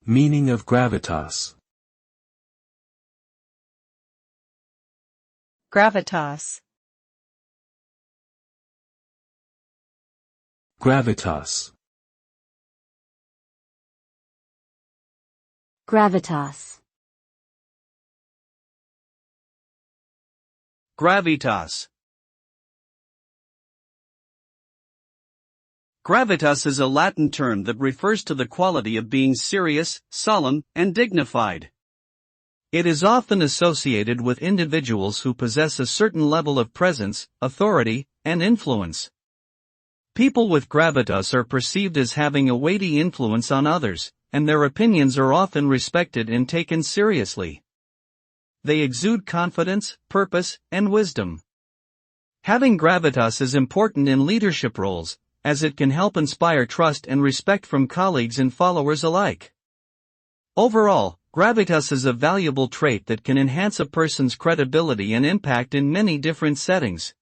Meaning of gravitas. Gravitas. Gravitas. Gravitas. Gravitas. Gravitas is a Latin term that refers to the quality of being serious, solemn, and dignified. It is often associated with individuals who possess a certain level of presence, authority, and influence. People with gravitas are perceived as having a weighty influence on others, and their opinions are often respected and taken seriously. They exude confidence, purpose, and wisdom. Having gravitas is important in leadership roles, as it can help inspire trust and respect from colleagues and followers alike. Overall, gravitas is a valuable trait that can enhance a person's credibility and impact in many different settings.